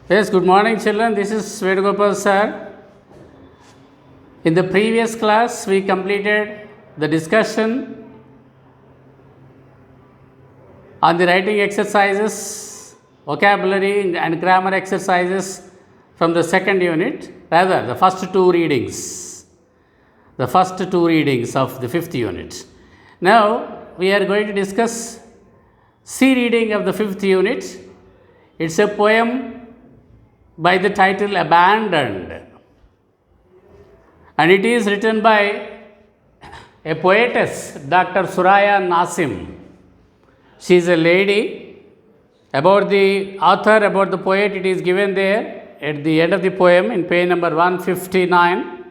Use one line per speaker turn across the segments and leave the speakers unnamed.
Yes, good morning, children. This is Vedagopal sir. In the previous class, we completed the discussion on the writing exercises, vocabulary and grammar exercises from the second unit, rather, the first two readings. The first two readings of the fifth unit. Now, we are going to discuss C reading of the fifth unit. It's a poem by the title Abandoned, and it is written by a poetess, Dr. Suraya Nasim. She is a lady. About the author, about the poet, it is given there at the end of the poem in page number 159.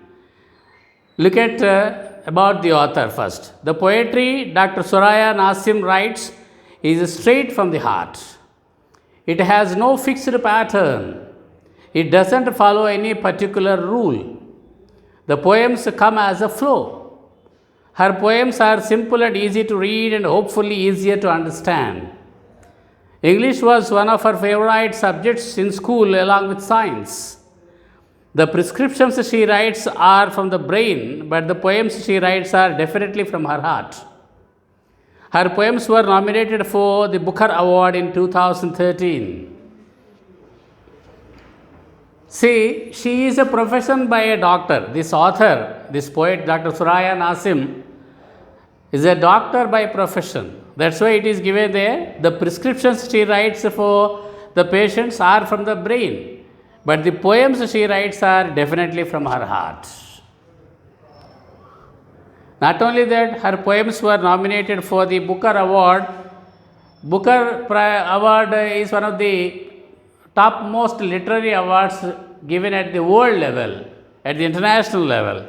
Look at about the author first. The poetry Dr. Suraya Nasim writes is straight from the heart. It has no fixed pattern. It doesn't follow any particular rule. The poems come as a flow. Her poems are simple and easy to read and hopefully easier to understand. English was one of her favorite subjects in school along with science. The prescriptions she writes are from the brain, but the poems she writes are definitely from her heart. Her poems were nominated for the Booker Award in 2013. See, she is a profession by a doctor. This author, this poet, Dr. Suraya Nasim, is a doctor by profession. That's why it is given there. The prescriptions she writes for the patients are from the brain, but the poems she writes are definitely from her heart. Not only that, her poems were nominated for the Booker Award. Booker Award is one of the topmost literary awards given at the world level, at the international level.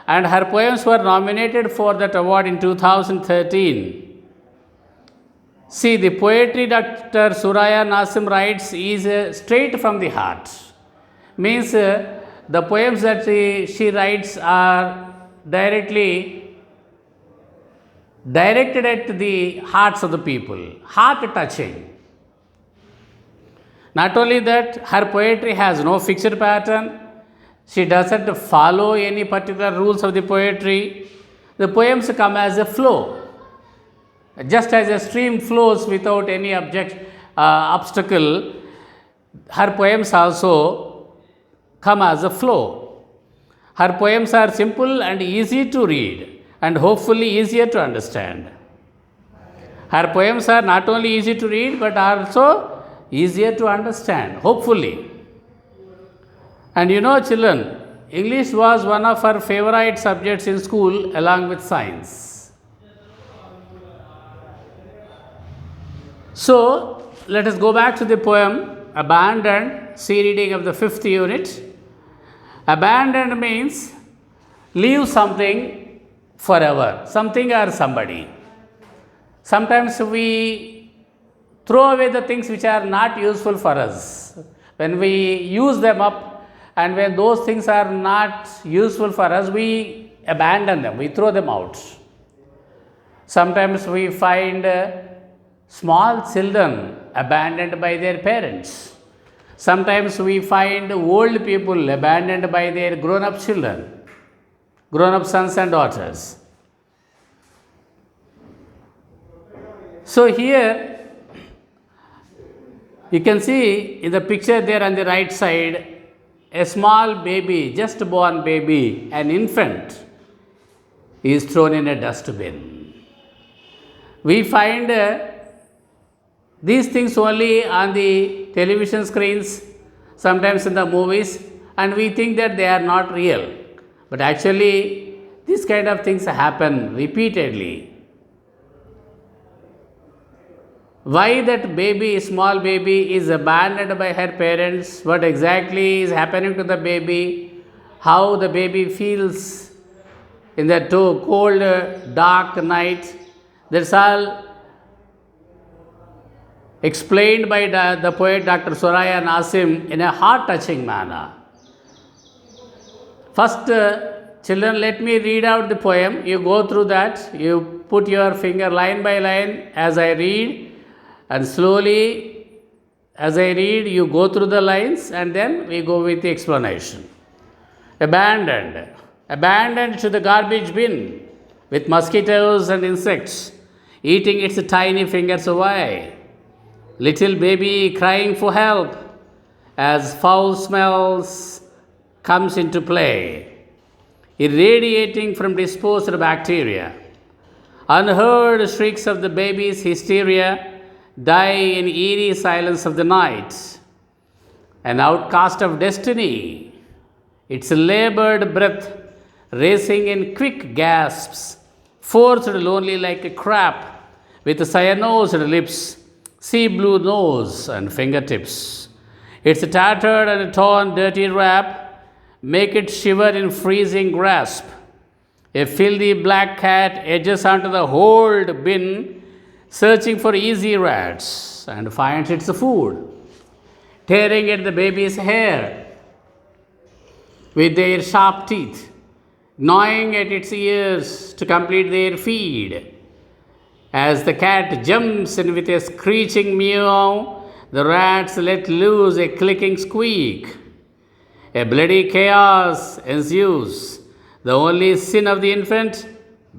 And her poems were nominated for that award in 2013. See, the poetry Dr. Suraya Nasim writes is straight from the heart. Means the poems that she writes are directly directed at the hearts of the people, heart touching. Not only that, her poetry has no fixed pattern. She doesn't follow any particular rules of the poetry. The poems come as a flow. Just as a stream flows without any obstacle, her poems also come as a flow. Her poems are simple and easy to read and hopefully easier to understand. Her poems are not only easy to read but also easier to understand, hopefully. And you know, children, English was one of her favorite subjects in school along with science. So, let us go back to the poem Abandoned, C reading of the fifth unit. Abandoned means leave something forever, something or somebody. Sometimes we throw away the things which are not useful for us. When we use them up and when those things are not useful for us, we abandon them, we throw them out. Sometimes we find small children abandoned by their parents. Sometimes we find old people abandoned by their grown-up children, grown-up sons and daughters. So here, you can see in the picture there on the right side, a small baby, just born baby, an infant, is thrown in a dustbin. We find these things only on the television screens, sometimes in the movies, and we think that they are not real. But actually, these kind of things happen repeatedly. Why that baby, small baby, is abandoned by her parents, what exactly is happening to the baby, how the baby feels in that cold, dark night, that's all explained by the poet Dr. Suraya Nasim in a heart-touching manner. First, children, let me read out the poem. You go through that, you put your finger line by line as I read, and slowly as I read, you go through the lines and then we go with the explanation. Abandoned. Abandoned to the garbage bin with mosquitoes and insects eating its tiny fingers away. Little baby crying for help as foul smells comes into play, irradiating from disposed bacteria. Unheard shrieks of the baby's hysteria die in eerie silence of the night. An outcast of destiny, its labored breath racing in quick gasps, forced lonely like a crab with cyanosed lips, sea blue nose and fingertips. Its tattered and torn dirty wrap make it shiver in freezing grasp. A filthy black cat edges onto the hold bin, searching for easy rats, and finds its food, tearing at the baby's hair with their sharp teeth, gnawing at its ears to complete their feed. As the cat jumps in with a screeching meow, the rats let loose a clicking squeak. A bloody chaos ensues, the only sin of the infant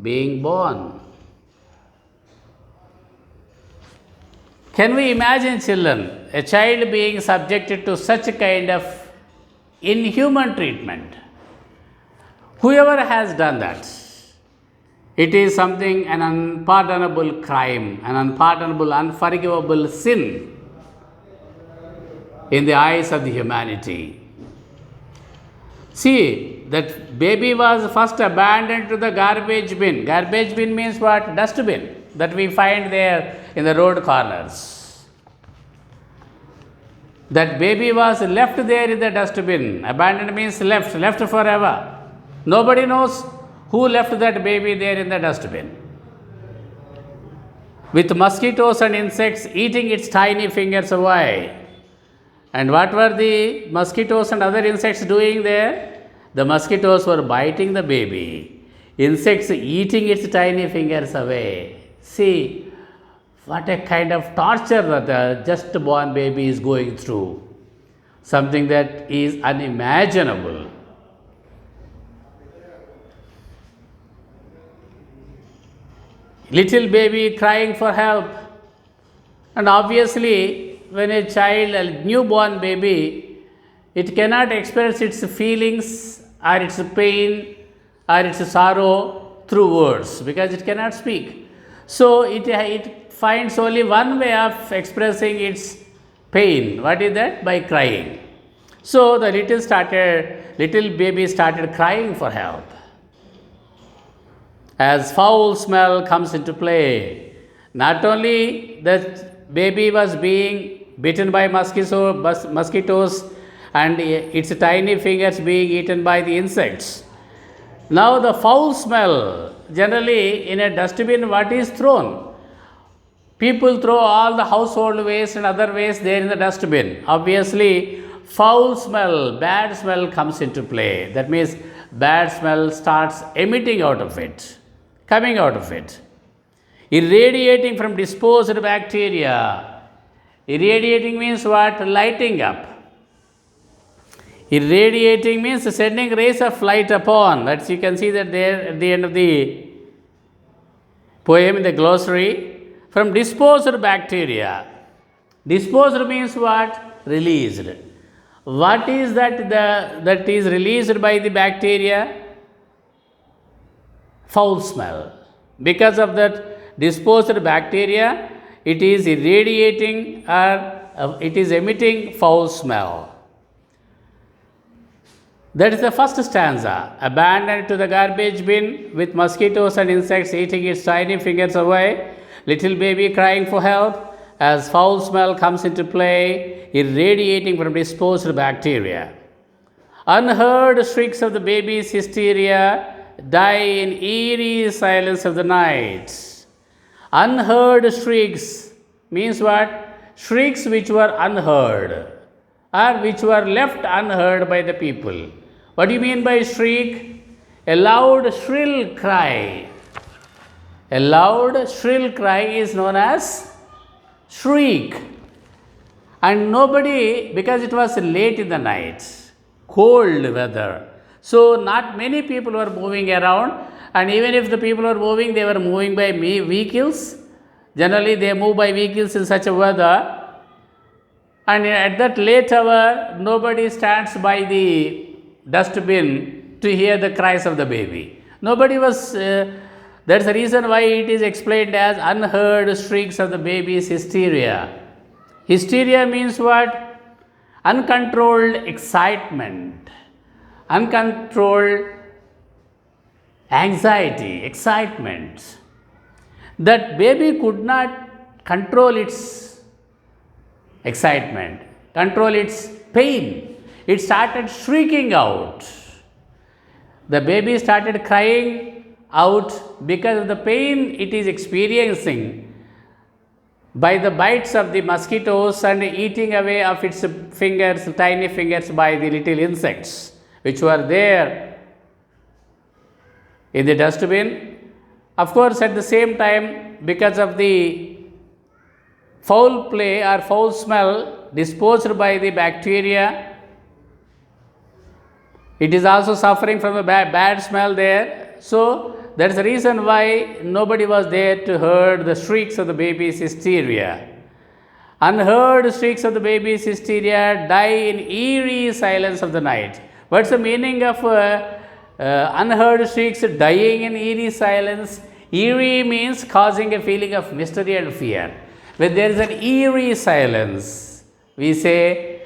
being born. Can we imagine, children, a child being subjected to such a kind of inhuman treatment? Whoever has done that, it is something, an unpardonable crime, an unpardonable, unforgivable sin in the eyes of the humanity. See, that baby was first abandoned to the garbage bin. Garbage bin means what? Dustbin that we find there in the road corners. That baby was left there in the dustbin. Abandoned means left forever. Nobody knows who left that baby there in the dustbin, with mosquitoes and insects eating its tiny fingers away. And what were the mosquitoes and other insects doing there? The mosquitoes were biting the baby, insects eating its tiny fingers away. See, what a kind of torture that the just born baby is going through. Something that is unimaginable. Little baby crying for help. And obviously, when a child, a newborn baby, it cannot express its feelings or its pain or its sorrow through words because it cannot speak. So it finds only one way of expressing its pain. What is that? By crying. So the little baby started crying for help. As foul smell comes into play, not only the baby was being bitten by mosquitoes and its tiny fingers being eaten by the insects. Now the foul smell, generally in a dustbin, what is thrown? People throw all the household waste and other waste there in the dustbin. Obviously, foul smell, bad smell comes into play. That means bad smell starts emitting out of it, coming out of it, irradiating from disposed bacteria. Irradiating means what? Lighting up. Irradiating means sending rays of light upon. That's, you can see that there at the end of the poem in the glossary. From disposed bacteria. Disposed means what? Released. What is that is released by the bacteria? Foul smell. Because of that disposed bacteria, it is irradiating or it is emitting foul smell. That is the first stanza. Abandoned to the garbage bin with mosquitoes and insects eating its tiny fingers away, little baby crying for help as foul smell comes into play, irradiating from disposed bacteria. Unheard shrieks of the baby's hysteria die in eerie silence of the night. Unheard shrieks means what? Shrieks which were unheard or which were left unheard by the people. What do you mean by shriek? A loud, shrill cry. A loud, shrill cry is known as shriek. And nobody, because it was late in the night, cold weather, so not many people were moving around, and even if the people were moving, they were moving by vehicles. Generally, they move by vehicles in such a weather, and at that late hour, nobody stands by the dustbin to hear the cries of the baby. Nobody was. That's the reason why it is explained as unheard shrieks of the baby's hysteria. Hysteria means what? Uncontrolled excitement, uncontrolled anxiety, excitement. That baby could not control its excitement, control its pain. It started shrieking out. The baby started crying out because of the pain it is experiencing by the bites of the mosquitoes and eating away of its fingers, tiny fingers, by the little insects which were there in the dustbin. Of course, at the same time, because of the foul play or foul smell disposed by the bacteria, it is also suffering from a bad smell there. So, that's the reason why nobody was there to hear the shrieks of the baby's hysteria. Unheard shrieks of the baby's hysteria die in eerie silence of the night. What's the meaning of unheard shrieks dying in eerie silence? Eerie means causing a feeling of mystery and fear. When there is an eerie silence, we say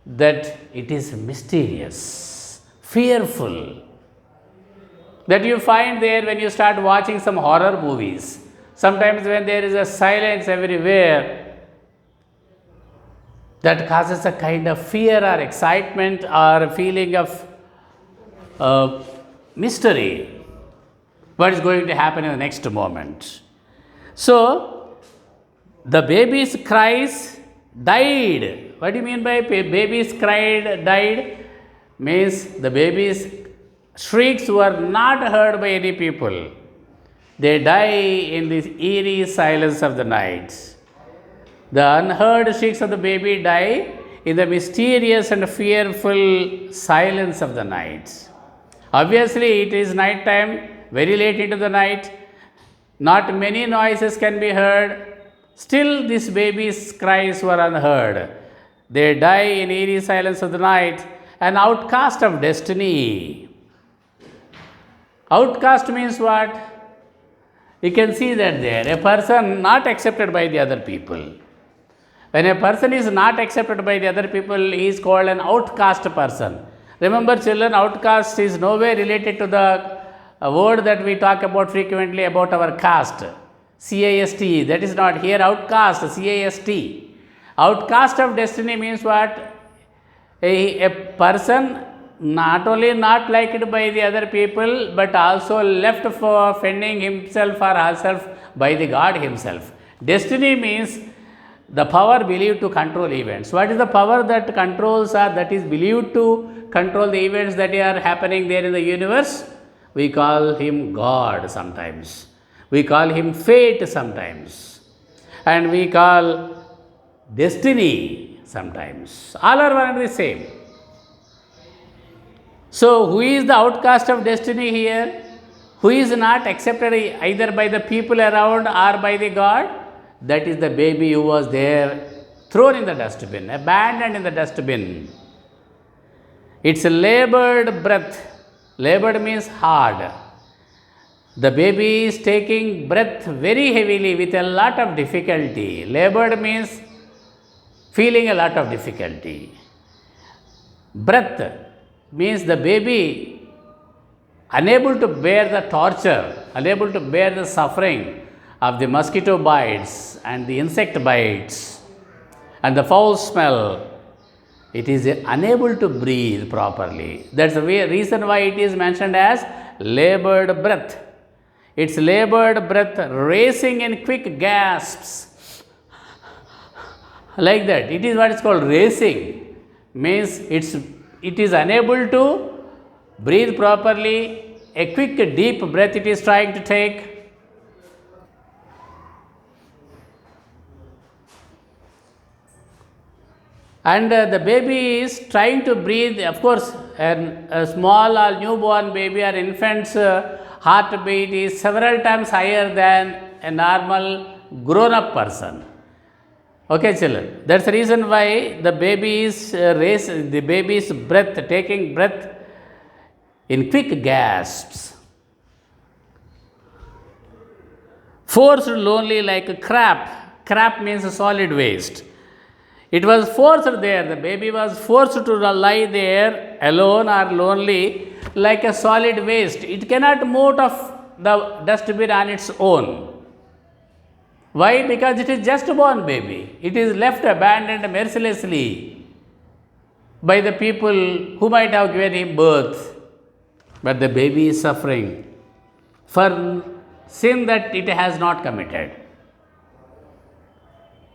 that it is mysterious, fearful. That you find there when you start watching some horror movies. Sometimes when there is a silence everywhere, that causes a kind of fear or excitement or a feeling of mystery. What is going to happen in the next moment? So, the baby's cries died. What do you mean by baby's cry died? Means the baby's shrieks were not heard by any people. They die in this eerie silence of the night. The unheard shrieks of the baby die in the mysterious and fearful silence of the night. Obviously, it is night time, very late into the night. Not many noises can be heard. Still, this baby's cries were unheard. They die in eerie silence of the night, an outcast of destiny. Outcast means what? You can see that there, a person not accepted by the other people. When a person is not accepted by the other people, he is called an outcast person. Remember, children, outcast is nowhere related to the word that we talk about frequently about our caste, C-A-S-T. That is not here, outcast, C-A-S-T. Outcast of destiny means what? A person not only not liked by the other people, but also left for fending himself or herself by the God himself. Destiny means the power believed to control events. What is the power that controls or that is believed to control the events that are happening there in the universe? We call him God sometimes. We call him fate sometimes. And we call destiny sometimes. All are one and the same. So, who is the outcast of destiny here? Who is not accepted either by the people around or by the God? That is the baby who was there, thrown in the dustbin, abandoned in the dustbin. It's a labored breath. Labored means hard. The baby is taking breath very heavily with a lot of difficulty. Labored means feeling a lot of difficulty. Breath means the baby unable to bear the torture, unable to bear the suffering of the mosquito bites and the insect bites and the foul smell. It is unable to breathe properly. That's the reason why it is mentioned as labored breath. It's labored breath racing in quick gasps. Like that. It is what is called racing. Means it is unable to breathe properly. A quick deep breath it is trying to take. And the baby is trying to breathe. Of course, a small or newborn baby or infant's heartbeat is several times higher than a normal grown-up person. Okay, children. That's the reason why the baby is the baby's breath, taking breath in quick gasps. Forced lonely like a crap. Crap means a solid waste. It was forced there. The baby was forced to lie there alone or lonely like a solid waste. It cannot move off the dustbin on its own. Why? Because it is just born baby. It is left abandoned mercilessly by the people who might have given him birth. But the baby is suffering for sin that it has not committed.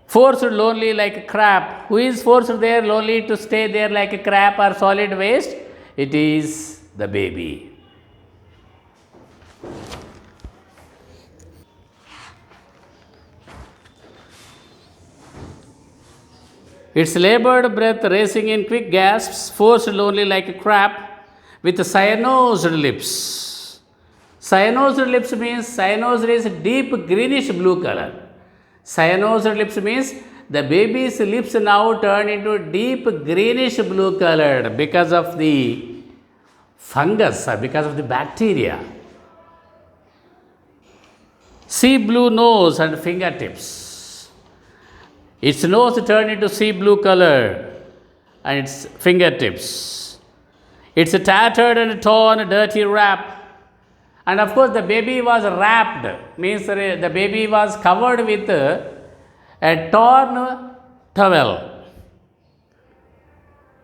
Forced lonely like a crap. Who is forced there lonely to stay there like a crap or solid waste? It is the baby. Its labored breath racing in quick gasps, forced lonely like a crap, with cyanosed lips. Cyanosed lips means cyanosed is deep greenish blue color. Cyanosed lips means the baby's lips now turn into deep greenish blue colored because of the fungus or because of the bacteria. Sea blue nose and fingertips. Its nose turned into sea blue color and its fingertips. It's a tattered and torn, dirty wrap. And of course, the baby was wrapped, means the baby was covered with a torn towel.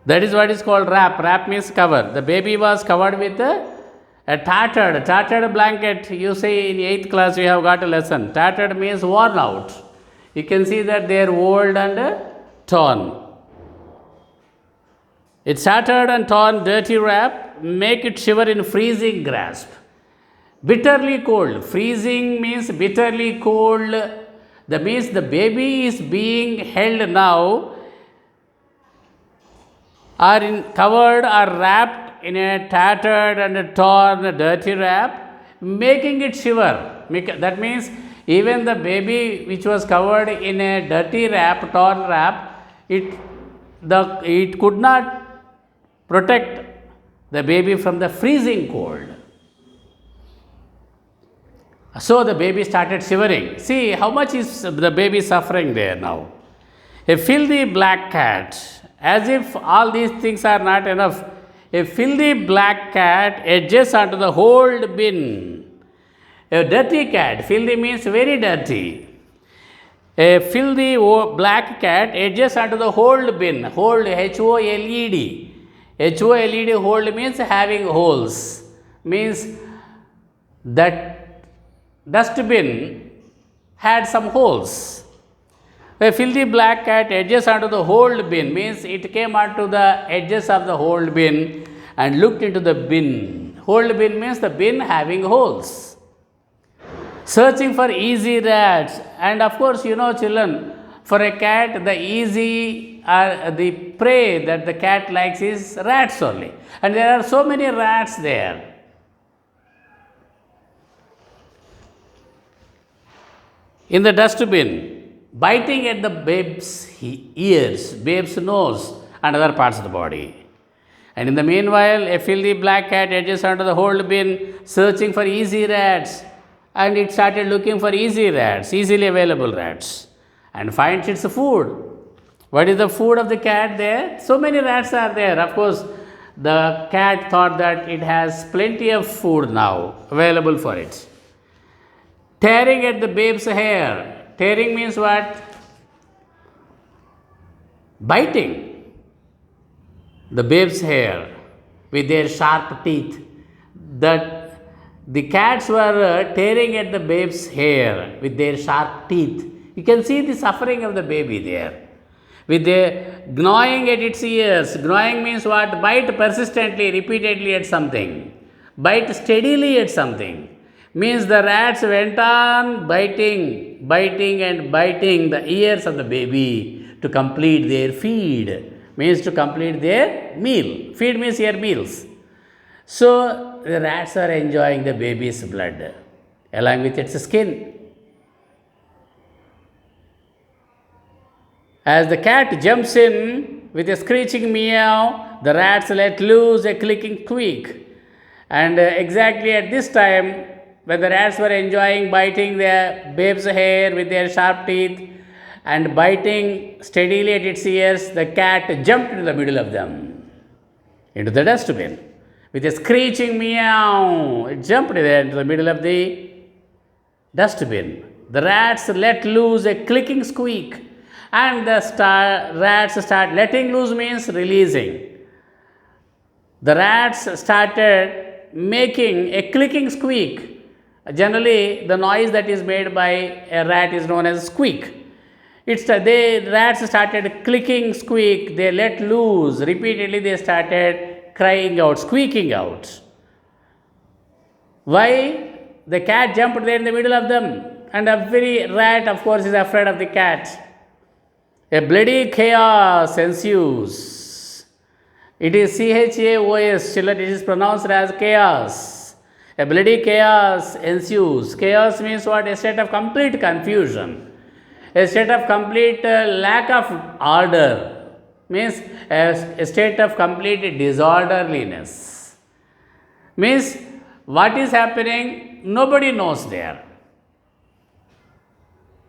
That is what is called wrap. Wrap means cover. The baby was covered with a tattered blanket. You say in 8th class you have got a lesson. Tattered means worn out. You can see that they are old and torn. It's tattered and torn, dirty wrap, make it shiver in freezing grasp. Bitterly cold. Freezing means bitterly cold. That means the baby is being held now or covered or wrapped in a tattered and a torn, dirty wrap, making it shiver. That means even the baby which was covered in a dirty wrap, torn wrap, it could not protect the baby from the freezing cold. So the baby started shivering. See how much is the baby suffering there now. A filthy black cat, as if all these things are not enough, a filthy black cat edges onto the hold bin. A dirty cat, filthy means very dirty. A filthy black cat edges onto the hold bin. Hold, H-O-L-E-D. H-O-L-E-D, hold means having holes. Means that dustbin had some holes. A filthy black cat edges onto the hold bin means it came onto the edges of the hold bin and looked into the bin. Hold bin means the bin having holes. Searching for easy rats. And of course, you know, children, for a cat, the easy or the prey that the cat likes is rats only. And there are so many rats there. In the dustbin, biting at the babe's ears, babe's nose, and other parts of the body. And in the meanwhile, a filthy black cat edges onto the hold bin, searching for easy rats. And it started looking for easy rats, easily available rats, and finds its food. What is the food of the cat there? So many rats are there. Of course, the cat thought that it has plenty of food now available for it. Tearing at the babe's hair. Tearing means what? Biting the babe's hair with their sharp teeth. The cats were tearing at the babe's hair with their sharp teeth. You can see the suffering of the baby there. With their gnawing at its ears. Gnawing means what? Bite persistently, repeatedly at something. Bite steadily at something. Means the rats went on biting and biting the ears of the baby to complete their feed. means to complete their meal. Feed means here meals. So the rats are enjoying the baby's blood along with its skin. As the cat jumps in with a screeching meow, the rats let loose a clicking squeak. And exactly at this time, when the rats were enjoying biting their babe's hair with their sharp teeth and biting steadily at its ears, the cat jumped into the middle of them, into the dustbin. With a screeching meow, it jumped there into the middle of the dustbin. The rats let loose a clicking squeak, and the rats start letting loose means releasing. The rats started making a clicking squeak. Generally, the noise that is made by a rat is known as squeak. Rats started clicking squeak. They let loose. Repeatedly, they started crying out, squeaking out. Why? The cat jumped there in the middle of them, and every rat, of course, is afraid of the cat. A bloody chaos ensues. It is chaos, children, it is pronounced as chaos. A bloody chaos ensues. Chaos means what? A state of complete confusion. A state of complete lack of order. Means a state of complete disorderliness. Means what is happening, nobody knows there.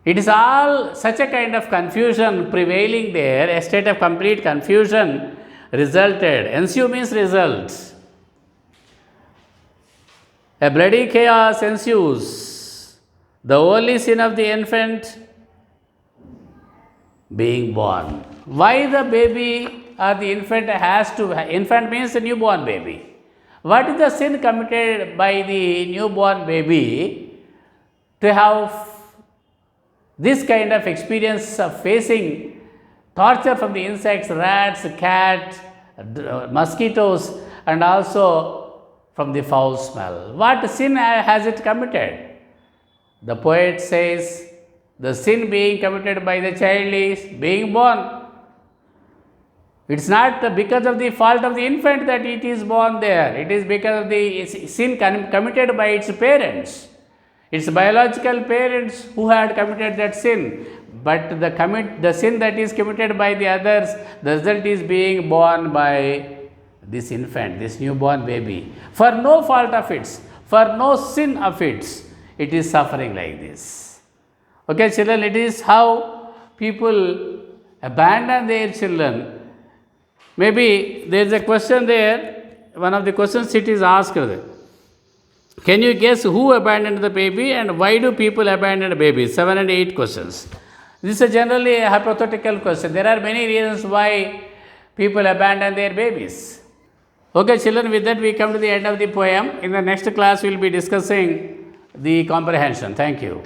It is all such a kind of confusion prevailing there, a state of complete confusion resulted. Ensue means results. A bloody chaos ensues. The only sin of the infant being born. Why the baby or the infant has to, infant means the newborn baby. What is the sin committed by the newborn baby to have this kind of experience of facing torture from the insects, rats, cat, mosquitoes, and also from the foul smell? What sin has it committed? The poet says, the sin being committed by the child is being born. It's not because of the fault of the infant that it is born there. It is because of the sin committed by its parents. Its biological parents who had committed that sin. But the sin that is committed by the others, the result is being born by this infant, this newborn baby. For no fault of its, for no sin of its, it is suffering like this. Okay, children, it is how people abandon their children. Maybe there is a question there, one of the questions it is asked. Can you guess who abandoned the baby and why do people abandon babies? 7 and 8 questions. This is generally a hypothetical question. There are many reasons why people abandon their babies. Okay, children, with that we come to the end of the poem. In the next class, we will be discussing the comprehension. Thank you.